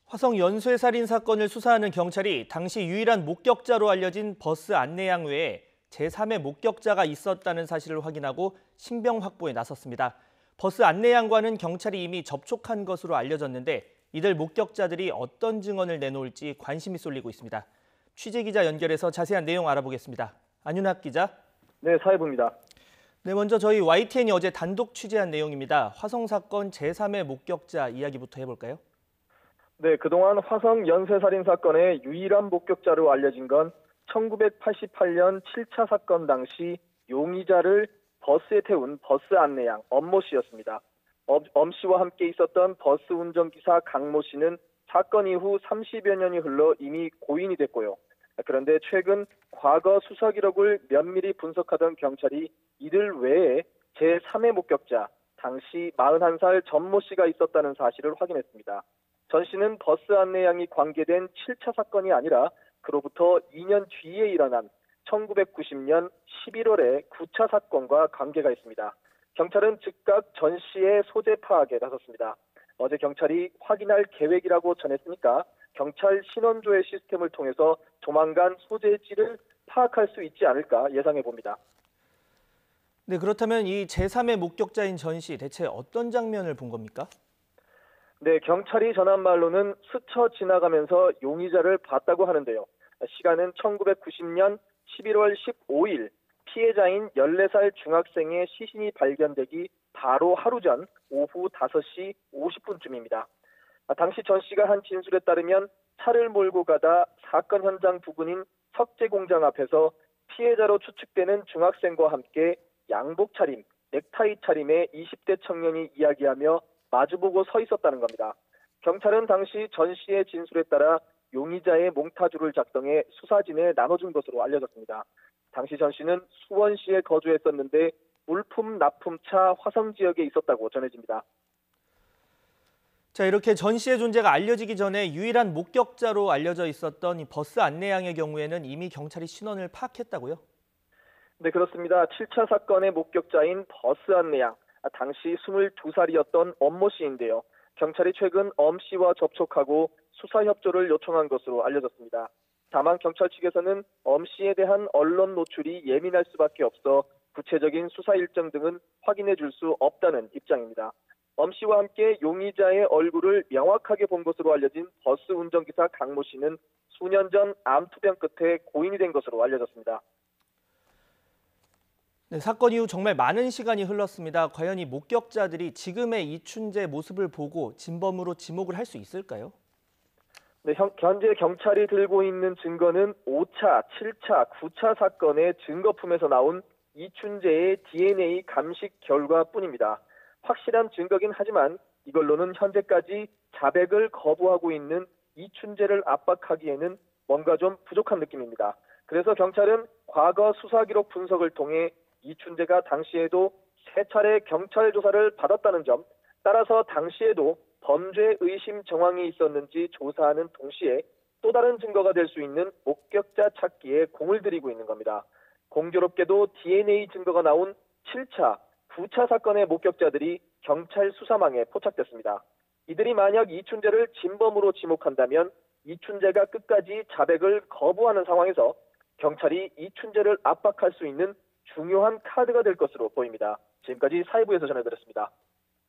화성 연쇄살인 사건을 수사하는 경찰이 당시 유일한 목격자로 알려진 버스 안내양 외에 제3의 목격자가 있었다는 사실을 확인하고 신병 확보에 나섰습니다. 버스 안내양과는 경찰이 이미 접촉한 것으로 알려졌는데 이들 목격자들이 어떤 증언을 내놓을지 관심이 쏠리고 있습니다. 취재기자 연결해서 자세한 내용 알아보겠습니다. 안윤학 기자. 네, 사회부입니다. 네, 먼저 저희 YTN이 어제 단독 취재한 내용입니다. 화성 사건 제3의 목격자 이야기부터 해볼까요? 네, 그동안 화성 연쇄살인 사건의 유일한 목격자로 알려진 건 1988년 7차 사건 당시 용의자를 버스에 태운 버스 안내양 엄모 씨였습니다. 엄 씨와 함께 있었던 버스 운전기사 강모 씨는 사건 이후 30여 년이 흘러 이미 고인이 됐고요. 그런데 최근 과거 수사 기록을 면밀히 분석하던 경찰이 이들 외에 제3의 목격자, 당시 41살 전모 씨가 있었다는 사실을 확인했습니다. 전 씨는 버스 안내양이 관계된 7차 사건이 아니라 그로부터 2년 뒤에 일어난 1990년 11월의 9차 사건과 관계가 있습니다. 경찰은 즉각 전 씨의 소재 파악에 나섰습니다. 어제 경찰이 확인할 계획이라고 전했으니까 경찰 신원조회 시스템을 통해서 조만간 소재지를 파악할 수 있지 않을까 예상해 봅니다. 네, 그렇다면 이 제3의 목격자인 전 씨 대체 어떤 장면을 본 겁니까? 네, 경찰이 전한 말로는 스쳐 지나가면서 용의자를 봤다고 하는데요. 시간은 1990년 11월 15일 피해자인 14살 중학생의 시신이 발견되기 바로 하루 전 오후 5시 50분쯤입니다. 당시 전 씨가 한 진술에 따르면 차를 몰고 가다 사건 현장 부근인 석재 공장 앞에서 피해자로 추측되는 중학생과 함께 양복 차림, 넥타이 차림의 20대 청년이 이야기하며 마주보고 서 있었다는 겁니다. 경찰은 당시 전 씨의 진술에 따라 용의자의 몽타주를 작성해 수사진에 나눠준 것으로 알려졌습니다. 당시 전 씨는 수원시에 거주했었는데 물품 납품차 화성 지역에 있었다고 전해집니다. 자, 이렇게 전 씨의 존재가 알려지기 전에 유일한 목격자로 알려져 있었던 이 버스 안내양의 경우에는 이미 경찰이 신원을 파악했다고요? 네, 그렇습니다. 7차 사건의 목격자인 버스 안내양, 당시 22살이었던 엄모 씨인데요. 경찰이 최근 엄 씨와 접촉하고 수사 협조를 요청한 것으로 알려졌습니다. 다만 경찰 측에서는 엄 씨에 대한 언론 노출이 예민할 수밖에 없어 구체적인 수사 일정 등은 확인해 줄 수 없다는 입장입니다. 엄 씨와 함께 용의자의 얼굴을 명확하게 본 것으로 알려진 버스 운전기사 강모 씨는 수년 전 암투병 끝에 고인이 된 것으로 알려졌습니다. 네, 사건 이후 정말 많은 시간이 흘렀습니다. 과연 이 목격자들이 지금의 이춘재 모습을 보고 진범으로 지목을 할 수 있을까요? 네, 현재 경찰이 들고 있는 증거는 5차, 7차, 9차 사건의 증거품에서 나온 이춘재의 DNA 감식 결과뿐입니다. 확실한 증거긴 하지만 이걸로는 현재까지 자백을 거부하고 있는 이춘재를 압박하기에는 뭔가 좀 부족한 느낌입니다. 그래서 경찰은 과거 수사 기록 분석을 통해 이춘재가 당시에도 3차례 경찰 조사를 받았다는 점, 따라서 당시에도 범죄 의심 정황이 있었는지 조사하는 동시에 또 다른 증거가 될 수 있는 목격자 찾기에 공을 들이고 있는 겁니다. 공교롭게도 DNA 증거가 나온 7차, 9차 사건의 목격자들이 경찰 수사망에 포착됐습니다. 이들이 만약 이춘재를 진범으로 지목한다면 이춘재가 끝까지 자백을 거부하는 상황에서 경찰이 이춘재를 압박할 수 있는 중요한 카드가 될 것으로 보입니다. 지금까지 사회부에서 전해드렸습니다.